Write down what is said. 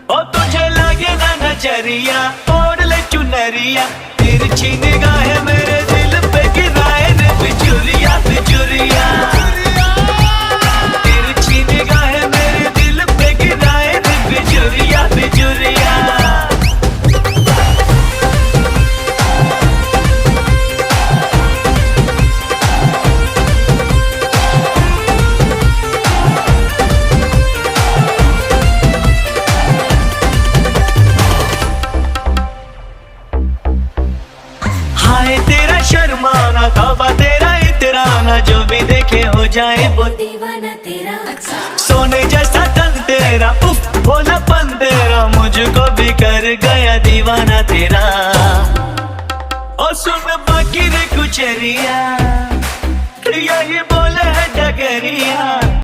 ओ तुझे लगे ना नजरिया, ओढ़ ले चुनरिया, तिरछी निगाहें मेरे दिल पे गिराए रे बिजुरिया बिजुरिया। तिरछी निगाहें मेरे दिल पे गिराए रे बिजुरिया बिजुरिया। हाय तेरा शर्माना, तौबा तेरा इतराना, जो भी देखे हो जाए वो दीवाना तेरा। सोने जैसा तन तेरा, उफ भोलापन तेरा, मुझको भी कर गया दीवाना तेरा। और सुन बाकी रे कुचरिया, यही बोले है डगरिया।